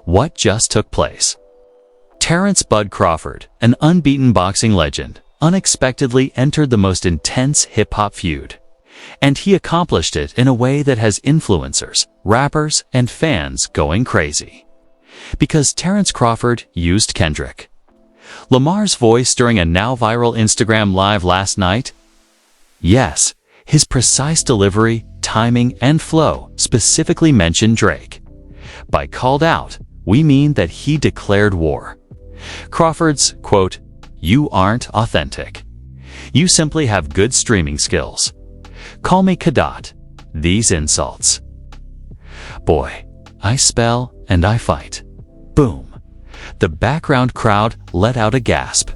What just took place? Terence "Bud" Crawford, an unbeaten boxing legend, unexpectedly entered the most intense hip-hop feud. And he accomplished it in a way that has influencers, rappers, and fans going crazy. Because Terence Crawford used Kendrick Lamar's voice during a now-viral Instagram Live last night? Yes, his precise delivery, timing, and flow specifically mentioned Drake. By called out, we mean that he declared war. Crawford's, quote, "You aren't authentic. You simply have good streaming skills. Call me Kadat. These insults. Boy, I spell and I fight." Boom. The background crowd let out a gasp.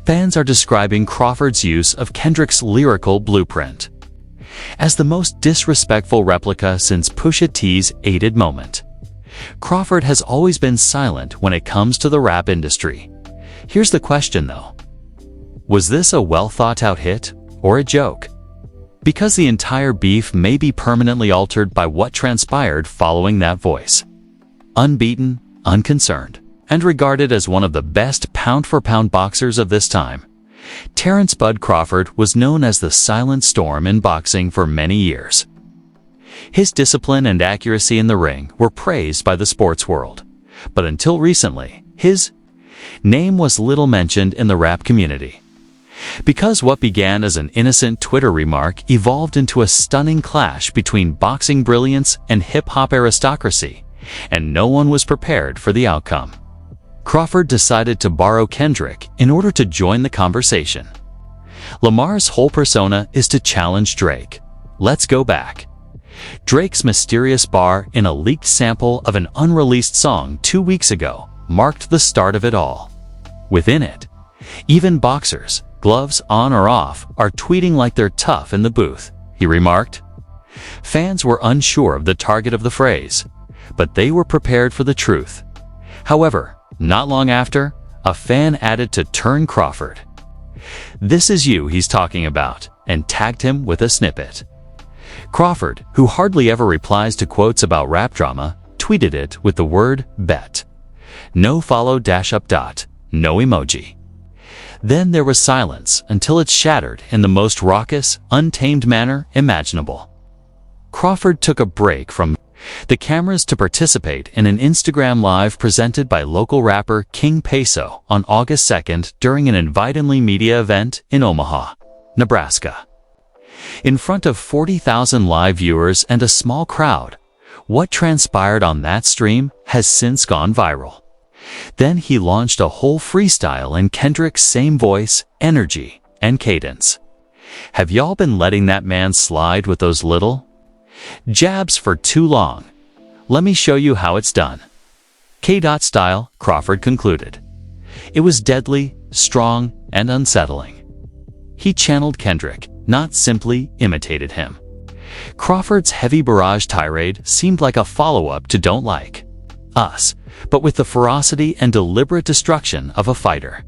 Fans are describing Crawford's use of Kendrick's lyrical blueprint as the most disrespectful replica since Pusha T's "Aided" moment. Crawford has always been silent when it comes to the rap industry. Here's the question though. Was this a well-thought-out hit or a joke? Because the entire beef may be permanently altered by what transpired following that voice. Unbeaten, unconcerned, and regarded as one of the best pound-for-pound boxers of this time, Terence "Bud" Crawford was known as the silent storm in boxing for many years. His discipline and accuracy in the ring were praised by the sports world, but until recently, his name was little mentioned in the rap community. Because what began as an innocent Twitter remark evolved into a stunning clash between boxing brilliance and hip-hop aristocracy, and no one was prepared for the outcome. Crawford decided to borrow Kendrick in order to join the conversation. Lamar's whole persona is to challenge Drake. Let's go back. Drake's mysterious bar in a leaked sample of an unreleased song 2 weeks ago marked the start of it all. Within it, even boxers, gloves on or off, are tweeting like they're tough in the booth, he remarked. Fans were unsure of the target of the phrase, but they were prepared for the truth. However, not long after, a fan added to turn Crawford. "This is you he's talking about," and tagged him with a snippet. Crawford, who hardly ever replies to quotes about rap drama, tweeted it with the word "bet." No follow dash up dot, no emoji. Then there was silence until it shattered in the most raucous, untamed manner imaginable. Crawford took a break from the cameras to participate in an Instagram Live presented by local rapper King Peso on August 2nd during an invite-only media event in Omaha, Nebraska. In front of 40,000 live viewers and a small crowd, what transpired on that stream has since gone viral. Then he launched a whole freestyle in Kendrick's same voice, energy, and cadence. Have y'all been letting that man slide with those little jabs for too long? Let me show you how it's done. K. Style, Crawford concluded. It was deadly, strong, and unsettling. He channeled Kendrick, not simply imitated him. Crawford's heavy barrage tirade seemed like a follow-up to Don't Like Us, but with the ferocity and deliberate destruction of a fighter.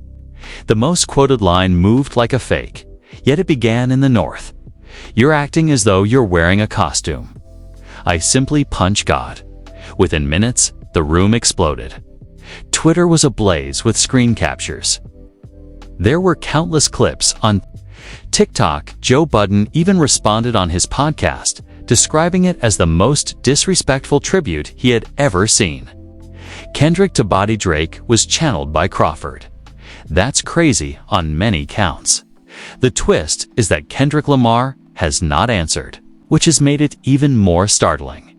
The most quoted line moved like a fake, yet it began in the North. "You're acting as though you're wearing a costume. I simply punch God." Within minutes, the room exploded. Twitter was ablaze with screen captures. There were countless clips on TikTok. Joe Budden even responded on his podcast, describing it as the most disrespectful tribute he had ever seen. Kendrick to body Drake was channeled by Crawford. That's crazy on many counts. The twist is that Kendrick Lamar has not answered, which has made it even more startling.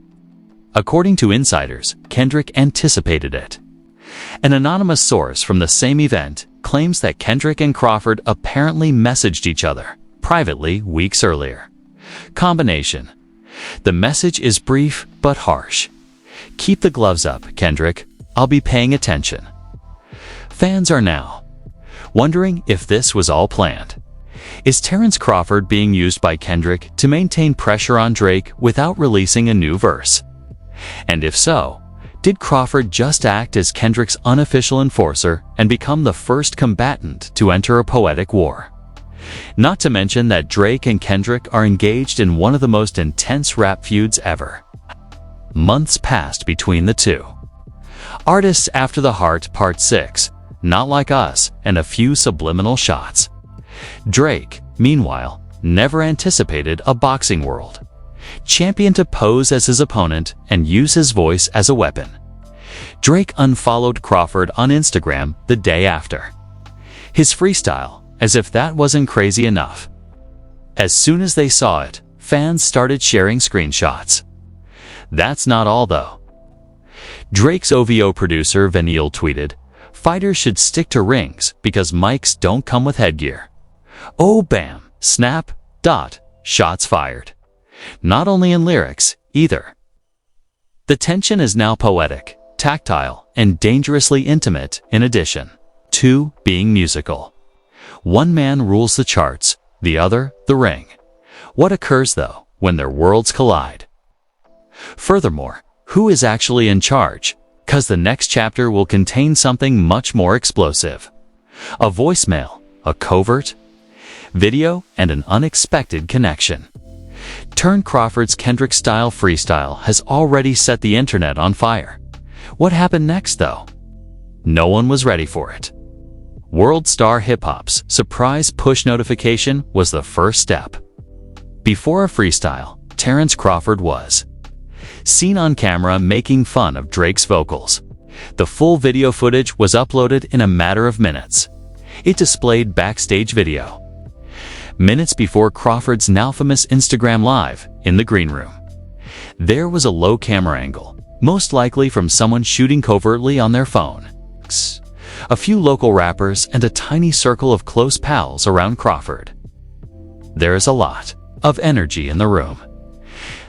According to insiders, Kendrick anticipated it. An anonymous source from the same event claims that Kendrick and Crawford apparently messaged each other privately weeks earlier. Combination. The message is brief but harsh. "Keep the gloves up, Kendrick. I'll be paying attention." Fans are now wondering if this was all planned. Is Terence Crawford being used by Kendrick to maintain pressure on Drake without releasing a new verse? And if so, did Crawford just act as Kendrick's unofficial enforcer and become the first combatant to enter a poetic war? Not to mention that Drake and Kendrick are engaged in one of the most intense rap feuds ever. Months passed between the two. Artists After the Heart Part 6, Not Like Us, and a few subliminal shots. Drake, meanwhile, never anticipated a boxing world. Championed to pose as his opponent and use his voice as a weapon. Drake unfollowed Crawford on Instagram the day after. His freestyle, as if that wasn't crazy enough. As soon as they saw it, fans started sharing screenshots. That's not all though. Drake's OVO producer Vanille tweeted, "Fighters should stick to rings because mics don't come with headgear. Oh bam, snap, dot, shots fired." Not only in lyrics, either. The tension is now poetic, tactile, and dangerously intimate in addition to being musical. One man rules the charts, the other, the ring. What occurs, though, when their worlds collide? Furthermore, who is actually in charge? 'Cause the next chapter will contain something much more explosive. A voicemail, a covert video, and an unexpected connection. Terence Crawford's Kendrick-style freestyle has already set the internet on fire. What happened next, though? No one was ready for it. World star hip-hop's surprise push notification was the first step. Before a freestyle, Terence Crawford was seen on camera making fun of Drake's vocals. The full video footage was uploaded in a matter of minutes. It displayed backstage video. Minutes before Crawford's now famous Instagram Live in the green room. There was a low camera angle, most likely from someone shooting covertly on their phone. A few local rappers and a tiny circle of close pals around Crawford. There is a lot of energy in the room.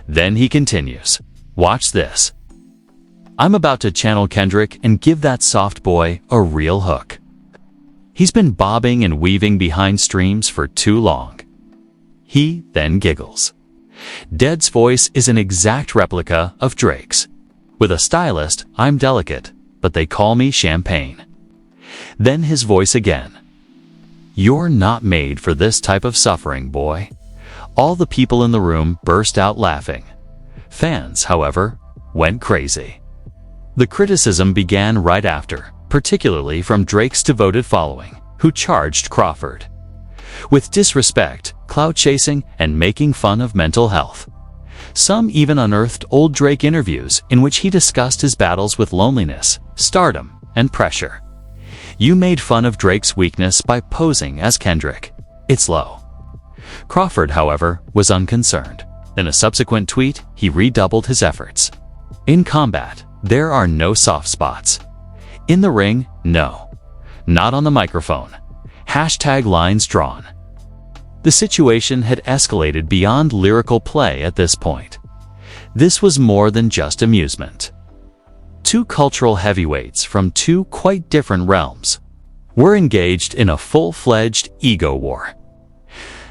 Then he continues, "Watch this. I'm about to channel Kendrick and give that soft boy a real hook. He's been bobbing and weaving behind streams for too long." He then giggles. Dead's voice is an exact replica of Drake's. With a stylist, I'm delicate, but they call me champagne. Then his voice again. "You're not made for this type of suffering, boy." All the people in the room burst out laughing. Fans, however, went crazy. The criticism began right after, particularly from Drake's devoted following, who charged Crawford with disrespect, clout chasing, and making fun of mental health. Some even unearthed old Drake interviews in which he discussed his battles with loneliness, stardom, and pressure. "You made fun of Drake's weakness by posing as Kendrick. It's low." Crawford, however, was unconcerned. In a subsequent tweet, he redoubled his efforts. "In combat, there are no soft spots. In the ring, no. Not on the microphone. Hashtag lines drawn." The situation had escalated beyond lyrical play at this point. This was more than just amusement. Two cultural heavyweights from two quite different realms were engaged in a full-fledged ego war.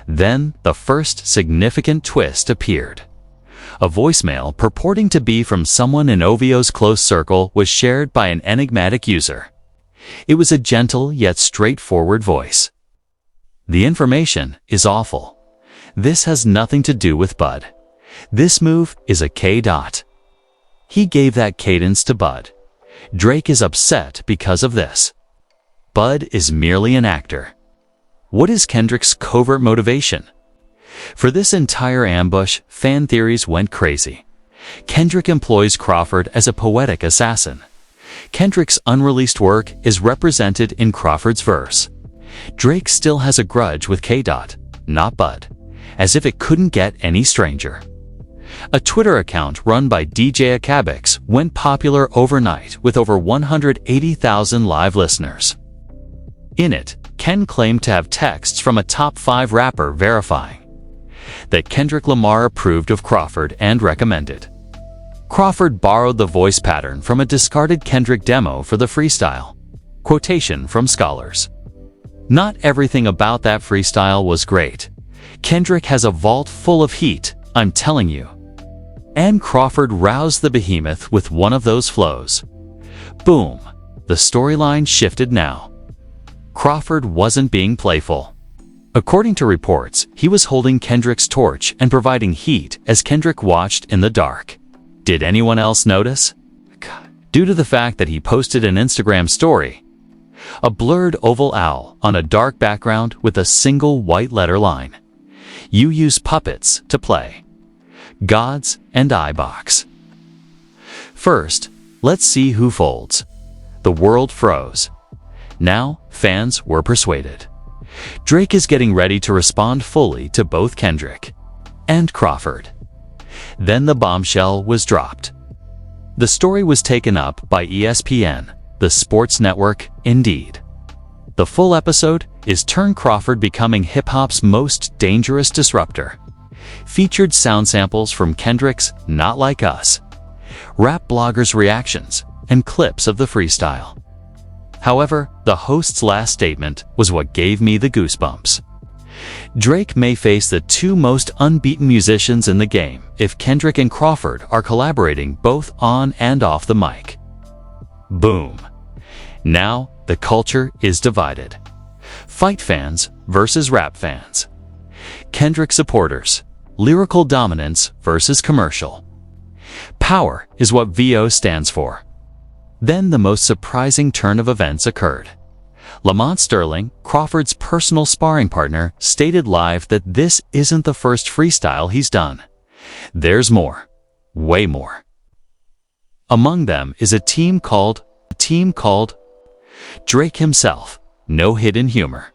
Then the first significant twist appeared. A voicemail purporting to be from someone in OVO's close circle was shared by an enigmatic user. It was a gentle yet straightforward voice. "The information is awful. This has nothing to do with Bud. This move is a K dot." He gave that cadence to Bud. Drake is upset because of this. Bud is merely an actor. What is Kendrick's covert motivation? For this entire ambush, fan theories went crazy. Kendrick employs Crawford as a poetic assassin. Kendrick's unreleased work is represented in Crawford's verse. Drake still has a grudge with K dot, not Bud, as if it couldn't get any stranger. A Twitter account run by DJ Akabix went popular overnight with over 180,000 live listeners. In it, Ken claimed to have texts from a top 5 rapper verifying that Kendrick Lamar approved of Crawford and recommended. Crawford borrowed the voice pattern from a discarded Kendrick demo for the freestyle. Quotation from scholars. "Not everything about that freestyle was great. Kendrick has a vault full of heat, I'm telling you." And Crawford roused the behemoth with one of those flows. Boom. The storyline shifted now. Crawford wasn't being playful. According to reports, he was holding Kendrick's torch and providing heat as Kendrick watched in the dark. Did anyone else notice? due to the fact that he posted an Instagram story, a blurred oval owl on a dark background with a single white letter line. You use puppets to play. Gods and iBox. First, let's see who folds. The world froze. Now, fans were persuaded. Drake is getting ready to respond fully to both Kendrick and Crawford. Then the bombshell was dropped. The story was taken up by ESPN, the sports network, Indeed. The full episode is Terence Crawford becoming hip-hop's most dangerous disruptor. Featured sound samples from Kendrick's Not Like Us, rap bloggers' reactions, and clips of the freestyle. However, the host's last statement was what gave me the goosebumps. Drake may face the two most unbeaten musicians in the game if Kendrick and Crawford are collaborating both on and off the mic. Boom. Now, the culture is divided. Fight fans versus rap fans. Kendrick supporters. Lyrical dominance versus commercial. Power is what VO stands for. Then the most surprising turn of events occurred. Lamont Sterling, Crawford's personal sparring partner, stated live that this isn't the first freestyle he's done. There's more. Way more. Among them is a team called Drake himself. No hidden humor.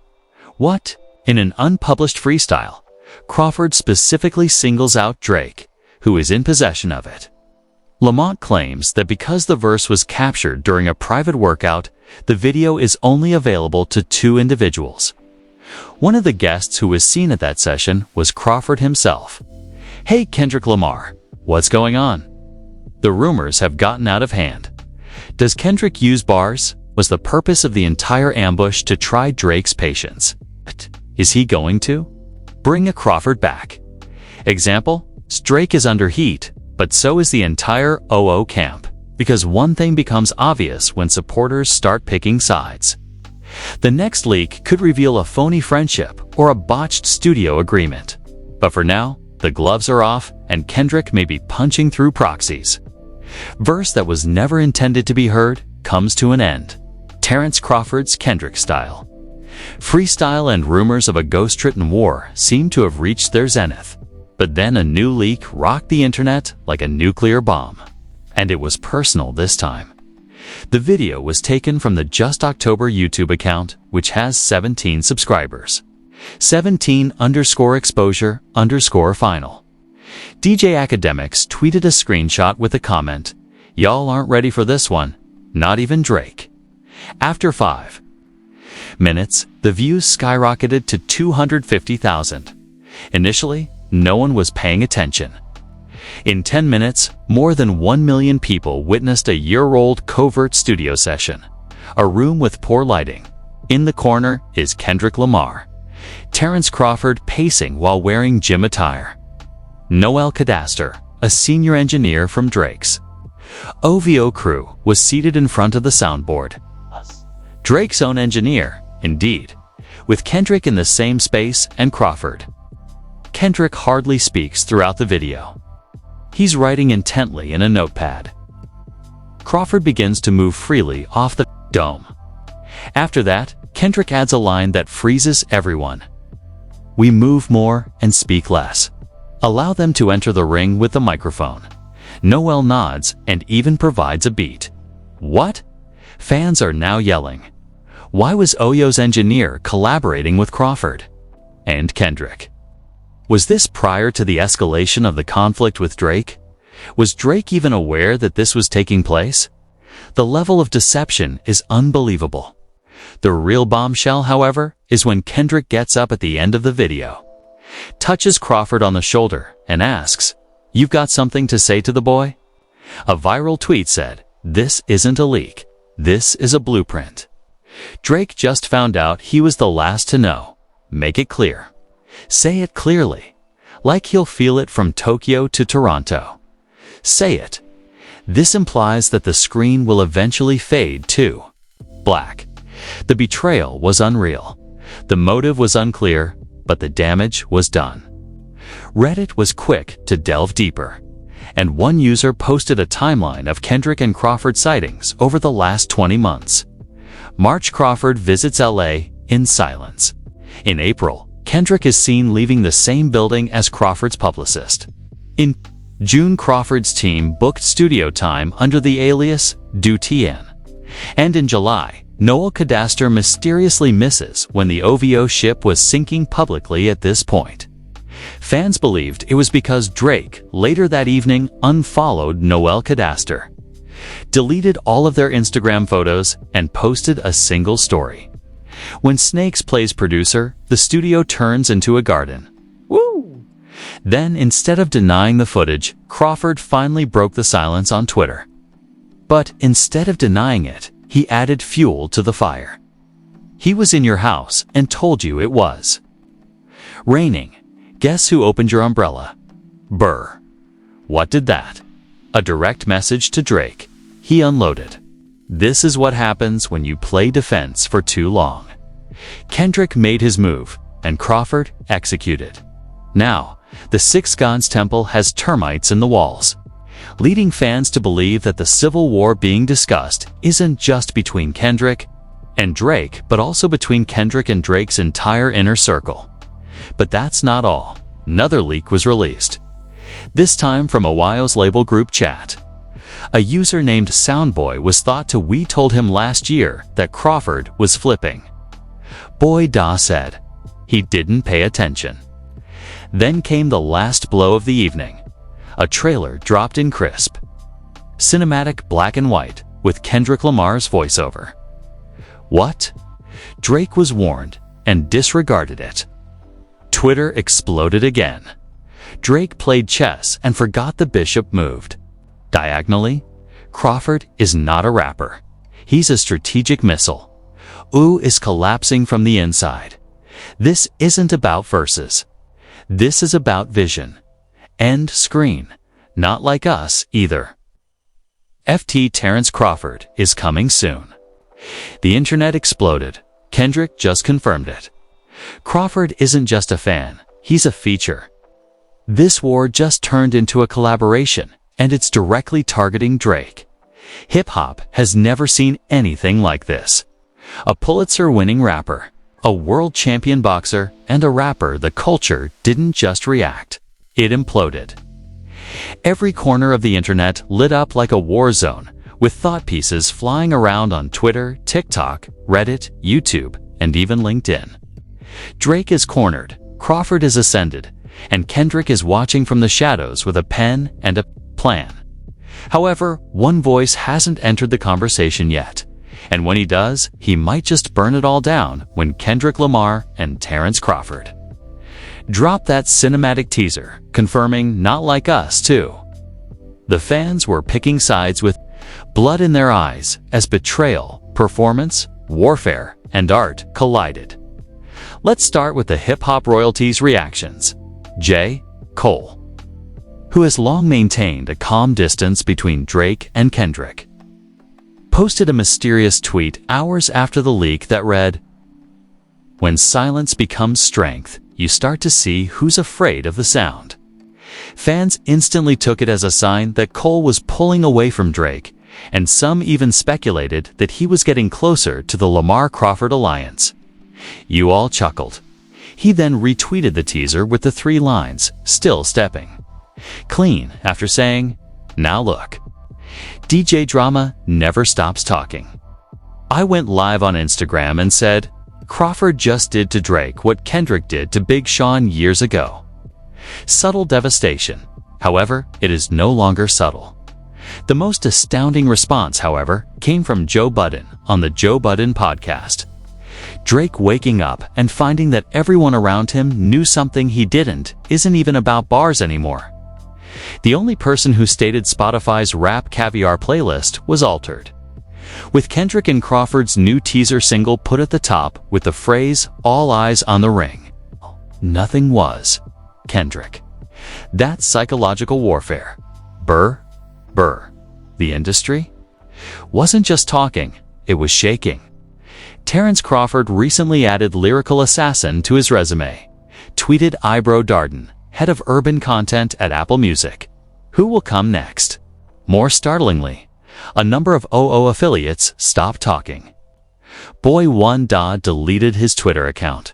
What? In an unpublished freestyle, Crawford specifically singles out Drake, who is in possession of it. Lamont claims that because the verse was captured during a private workout, the video is only available to 2 individuals. One of the guests who was seen at that session was Crawford himself. Hey Kendrick Lamar, what's going on? The rumors have gotten out of hand. Does Kendrick use bars? Was the purpose of the entire ambush to try Drake's patience? But is he going to? Bring a Crawford back. Example, Drake is under heat, but so is the entire OO camp, because one thing becomes obvious when supporters start picking sides. The next leak could reveal a phony friendship or a botched studio agreement. But for now, the gloves are off and Kendrick may be punching through proxies. Verse that was never intended to be heard comes to an end. Terence Crawford's Kendrick style. Freestyle and rumors of a ghost-written war seem to have reached their zenith. But then a new leak rocked the internet like a nuclear bomb. And it was personal this time. The video was taken from the Just October YouTube account, which has 17 subscribers. 17_exposure_final. DJ Academics tweeted a screenshot with a comment, "Y'all aren't ready for this one, not even Drake." After 5 minutes, the views skyrocketed to 250,000. Initially, no one was paying attention. In 10 minutes, more than 1 million people witnessed a year-old covert studio session. A room with poor lighting. In the corner is Kendrick Lamar. Terence Crawford pacing while wearing gym attire. Noel Cadaster, a senior engineer from Drake's OVO crew, was seated in front of the soundboard. Drake's own engineer, indeed, with Kendrick in the same space and Crawford. Kendrick hardly speaks throughout the video. He's writing intently in a notepad. Crawford begins to move freely off the dome. After that, Kendrick adds a line that freezes everyone. "We move more and speak less. Allow them to enter the ring with the microphone." Noel nods and even provides a beat. What? Fans are now yelling. Why was Oyo's engineer collaborating with Crawford and Kendrick? Was this prior to the escalation of the conflict with Drake? Was Drake even aware that this was taking place? The level of deception is unbelievable. The real bombshell, however, is when Kendrick gets up at the end of the video, touches Crawford on the shoulder, and asks, "You've got something to say to the boy?" A viral tweet said, "This isn't a leak. This is a blueprint." Drake just found out he was the last to know. Make it clear. Say it clearly, like he'll feel it from Tokyo to Toronto. Say it. This implies that the screen will eventually fade to black. The betrayal was unreal. The motive was unclear, but the damage was done. Reddit was quick to delve deeper. And one user posted a timeline of Kendrick and Crawford sightings over the last 20 months. March, Crawford visits LA in silence. In April, Kendrick is seen leaving the same building as Crawford's publicist. In June, Crawford's team booked studio time under the alias Du Tien. And in July, Noel Cadastre mysteriously misses when the OVO ship was sinking publicly at this point. Fans believed it was because Drake, later that evening, unfollowed Noel Cadastre, deleted all of their Instagram photos, and posted a single story. When Snakes plays producer, the studio turns into a garden. Woo! Then, instead of denying the footage, Crawford finally broke the silence on Twitter. But instead of denying it, he added fuel to the fire. He was in your house and told you it was raining. Guess who opened your umbrella? Burr. What did that? A direct message to Drake. He unloaded. This is what happens when you play defense for too long. Kendrick made his move, and Crawford executed. Now, the Six Gods Temple has termites in the walls, leading fans to believe that the civil war being discussed isn't just between Kendrick and Drake, but also between Kendrick and Drake's entire inner circle. But that's not all. Another leak was released, this time from a Wyo's label group chat. A user named Soundboy was thought to "We told him last year that Crawford was flipping." Boy Da said he didn't pay attention. Then came the last blow of the evening. A trailer dropped in crisp, cinematic black and white with Kendrick Lamar's voiceover. What? Drake was warned and disregarded it. Twitter exploded again. Drake played chess and forgot the bishop moved. Diagonally, Crawford is not a rapper. He's a strategic missile. Ooh is collapsing from the inside. This isn't about verses. This is about vision. End screen. Not like us either. FT Terence Crawford is coming soon. The internet exploded. Kendrick just confirmed it. Crawford isn't just a fan, he's a feature. This war just turned into a collaboration, and it's directly targeting Drake. Hip-hop has never seen anything like this. A Pulitzer-winning rapper, a world champion boxer, and a rapper the culture didn't just react. It imploded. Every corner of the internet lit up like a war zone, with thought pieces flying around on Twitter, TikTok, Reddit, YouTube, and even LinkedIn. Drake is cornered, Crawford is ascended, and Kendrick is watching from the shadows with a pen and a plan. However, one voice hasn't entered the conversation yet, and when he does, he might just burn it all down when Kendrick Lamar and Terence Crawford drop that cinematic teaser, confirming "Not Like Us" too. The fans were picking sides with blood in their eyes as betrayal, performance, warfare, and art collided. Let's start with the hip-hop royalties' reactions. J. Cole, who has long maintained a calm distance between Drake and Kendrick, posted a mysterious tweet hours after the leak that read, "When silence becomes strength, you start to see who's afraid of the sound." Fans instantly took it as a sign that Cole was pulling away from Drake, and some even speculated that he was getting closer to the Lamar-Crawford alliance. You all chuckled. He then retweeted the teaser with the 3 lines, "Still stepping clean," after saying, "Now look. DJ Drama never stops talking." I went live on Instagram and said, Crawford just did to Drake what Kendrick did to Big Sean years ago. Subtle devastation. However, it is no longer subtle. The most astounding response, however, came from Joe Budden on the Joe Budden podcast. Drake waking up and finding that everyone around him knew something he didn't isn't even about bars anymore. The only person who stated Spotify's Rap Caviar playlist was altered, with Kendrick and Crawford's new teaser single put at the top with the phrase, "All eyes on the ring." Nothing was Kendrick. That's psychological warfare. Burr. The industry wasn't just talking, it was shaking. Terence Crawford recently added lyrical assassin to his resume, tweeted Ibro Darden, head of urban content at Apple Music, Who will come next? More startlingly, a number of OO affiliates stopped talking. Boy1Da deleted his Twitter account.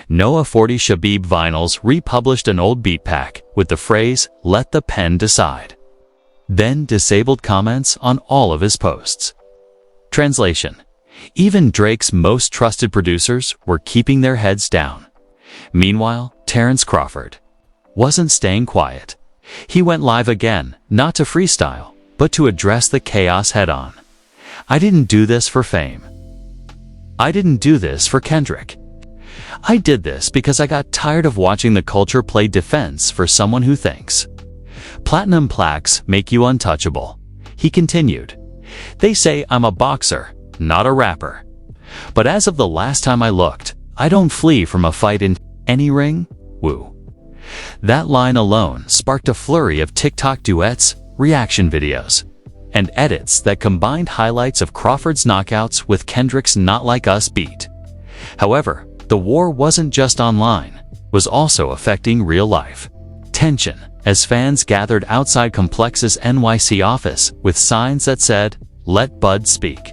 Noah 40 Shabib Vinyls republished an old beat pack with the phrase, "Let the pen decide." Then disabled comments on all of his posts. Translation: even Drake's most trusted producers were keeping their heads down. Meanwhile, Terence Crawford wasn't staying quiet. He went live again, not to freestyle, but to address the chaos head-on. "I didn't do this for fame. I didn't do this for Kendrick. I did this because I got tired of watching the culture play defense for someone who thinks platinum plaques make you untouchable." He continued, "They say I'm a boxer, not a rapper. But as of the last time I looked, I don't flee from a fight in any ring." Woo. That line alone sparked a flurry of TikTok duets, reaction videos, and edits that combined highlights of Crawford's knockouts with Kendrick's Not Like Us beat. However, the war wasn't just online, it was also affecting real life. Tension, as fans gathered outside Complex's NYC office with signs that said, "Let Bud speak."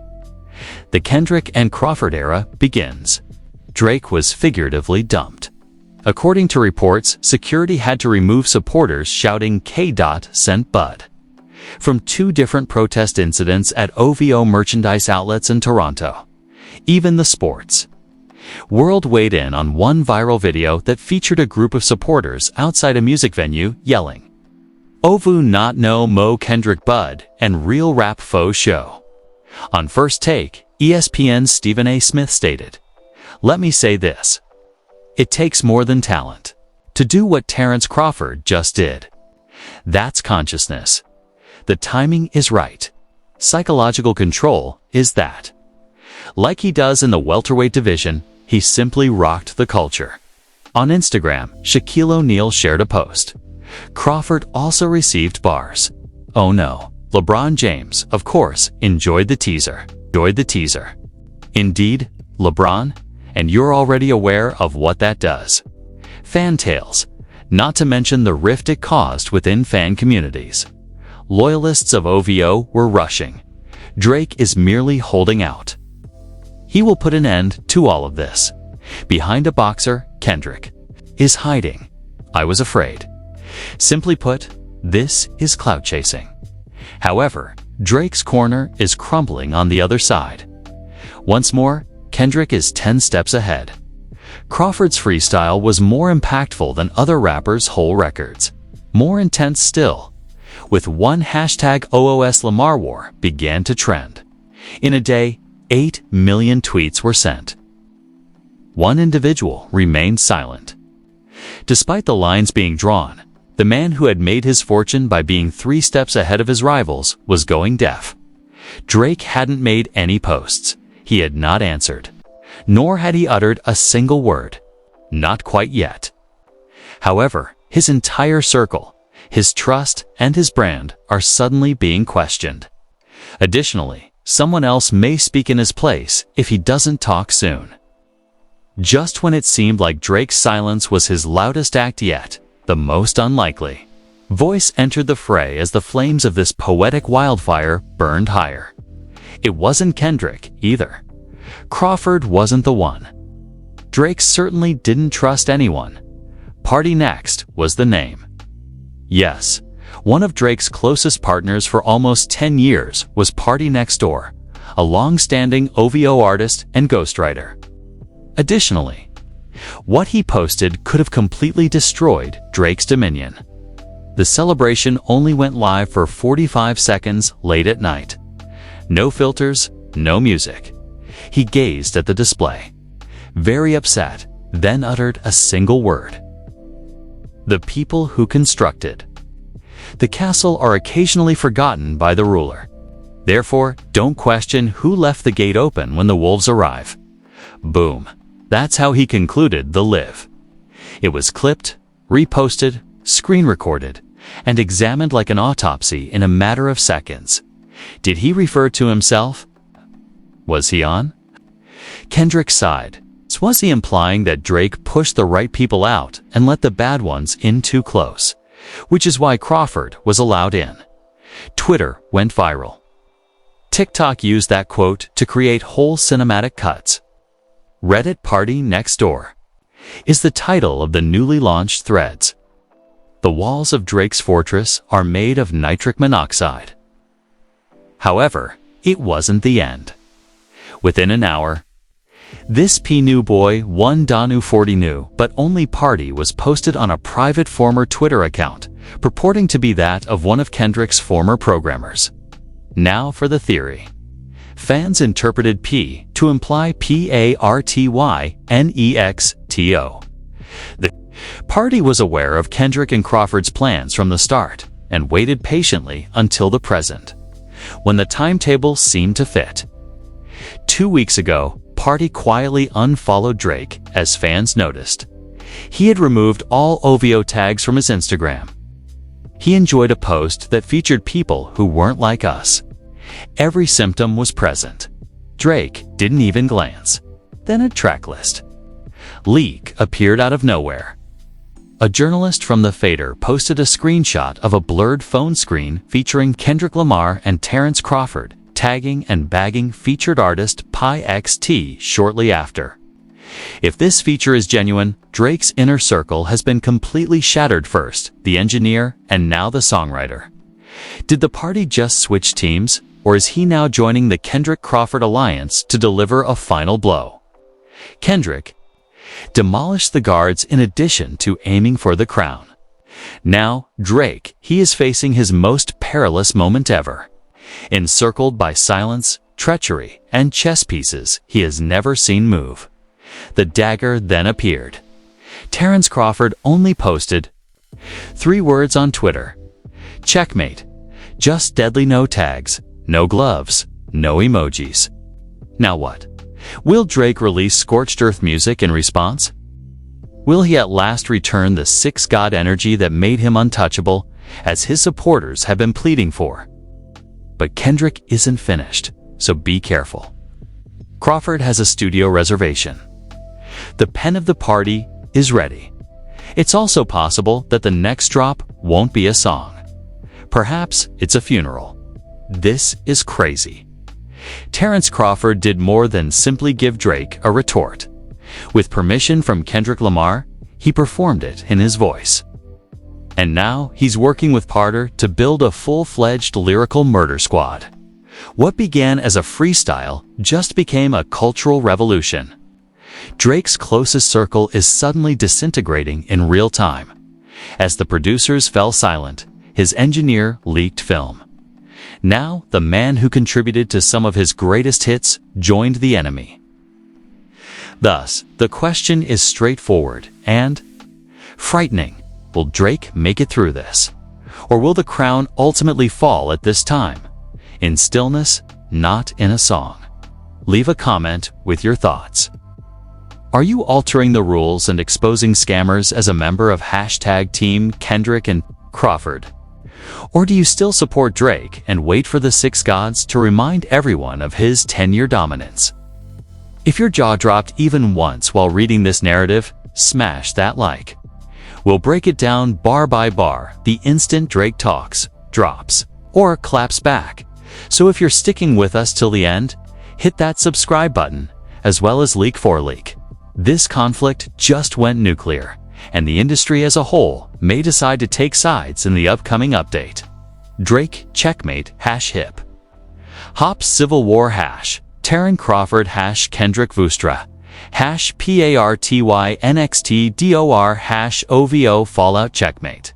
The Kendrick and Crawford era begins. Drake was figuratively dumped. According to reports, security had to remove supporters shouting "K. sent Bud" from 2 different protest incidents at OVO merchandise outlets in Toronto. Even the sports world weighed in on one viral video that featured a group of supporters outside a music venue yelling, "Ovu not no mo Kendrick Bud and real rap faux show." On First Take, ESPN's Stephen A. Smith stated, "Let me say this. It takes more than talent to do what Terence Crawford just did. That's consciousness. The timing is right. Psychological control is that. Like he does in the welterweight division, he simply rocked the culture." On Instagram, Shaquille O'Neal shared a post. Crawford also received bars. "Oh no. LeBron James, of course, enjoyed the teaser. Indeed, LeBron, and you're already aware of what that does. Fan tales, not to mention the rift it caused within fan communities. Loyalists of OVO were rushing. Drake is merely holding out. He will put an end to all of this. Behind a boxer, Kendrick is hiding. I was afraid. Simply put, this is clout chasing. However, Drake's corner is crumbling on the other side. Once more, Kendrick is 10 steps ahead. Crawford's freestyle was more impactful than other rappers' whole records. More intense still, with one #OOS Lamar War began to trend. In a day, 8 million tweets were sent. One individual remained silent. Despite the lines being drawn, the man who had made his fortune by being 3 steps ahead of his rivals was going deaf. Drake hadn't made any posts. He had not answered. Nor had he uttered a single word. Not quite yet. However, his entire circle, his trust, and his brand are suddenly being questioned. Additionally, someone else may speak in his place if he doesn't talk soon. Just when it seemed like Drake's silence was his loudest act yet, the most unlikely voice entered the fray as the flames of this poetic wildfire burned higher. It wasn't Kendrick either. Crawford wasn't the one. Drake certainly didn't trust anyone. Party Next was the name. Yes, one of Drake's closest partners for almost 10 years was Party Next Door, a long-standing OVO artist and ghostwriter. Additionally, what he posted could have completely destroyed Drake's dominion. The celebration only went live for 45 seconds late at night. No filters, no music. He gazed at the display, very upset, then uttered a single word. The people who constructed the castle are occasionally forgotten by the ruler. Therefore, don't question who left the gate open when the wolves arrive. Boom. That's how he concluded the live. It was clipped, reposted, screen recorded, and examined like an autopsy in a matter of seconds. Did he refer to himself? Was he on? Kendrick sighed. Was he implying that Drake pushed the right people out and let the bad ones in too close? which is why Crawford was allowed in. Twitter went viral. TikTok used that quote to create whole cinematic cuts. Reddit Party Next Door is the title of the newly launched threads. The walls of Drake's fortress are made of nitric monoxide. However, it wasn't the end. Within an hour, this P new boy one Danu 40 new but only party was posted on a private former Twitter account, purporting to be that of one of Kendrick's former programmers. Now for the theory. Fans interpreted P to imply PARTYNEXTO. The party was aware of Kendrick and Crawford's plans from the start and waited patiently until the present, when the timetable seemed to fit. 2 weeks ago, Party quietly unfollowed Drake as fans noticed. He had removed all OVO tags from his Instagram. He enjoyed a post that featured people who weren't like us. Every symptom was present. Drake didn't even glance. Then a track list leak appeared out of nowhere. A journalist from The Fader posted a screenshot of a blurred phone screen featuring Kendrick Lamar and Terence Crawford, tagging and bagging featured artist Pi XT shortly after. If this feature is genuine, Drake's inner circle has been completely shattered, first the engineer and now the songwriter. Did the party just switch teams, or is he now joining the Kendrick-Crawford alliance to deliver a final blow? Kendrick demolished the guards in addition to aiming for the crown. Now, Drake, he is facing his most perilous moment ever. Encircled by silence, treachery, and chess pieces he has never seen move. The dagger then appeared. Terence Crawford only posted 3 words on Twitter: checkmate. Just deadly, no tags, no gloves, no emojis. Now what? Will Drake release scorched earth music in response? Will he at last return the six god energy that made him untouchable, as his supporters have been pleading for? But Kendrick isn't finished, so be careful. Crawford has a studio reservation. The pen of the party is ready. It's also possible that the next drop won't be a song. Perhaps it's a funeral. This is crazy. Terence Crawford did more than simply give Drake a retort. With permission from Kendrick Lamar, he performed it in his voice. And now he's working with Parter to build a full-fledged lyrical murder squad. What began as a freestyle just became a cultural revolution. Drake's closest circle is suddenly disintegrating in real time. As the producers fell silent, his engineer leaked film. Now, the man who contributed to some of his greatest hits joined the enemy. Thus, the question is straightforward and frightening. Will Drake make it through this? Or will the crown ultimately fall at this time? In stillness, not in a song. Leave a comment with your thoughts. Are you altering the rules and exposing scammers as a member of #Team Kendrick and Crawford? Or do you still support Drake and wait for the six gods to remind everyone of his 10-year dominance? If your jaw dropped even once while reading this narrative, smash that like. We'll break it down bar by bar the instant Drake talks, drops, or claps back. So if you're sticking with us till the end, hit that subscribe button, as well as Leak for Leak. This conflict just went nuclear, and the industry as a whole may decide to take sides in the upcoming update. Drake checkmate #hip. Hop Civil War Terence Crawford Kendrick Vustra #PARTYNXTDOR #OVO Fallout checkmate.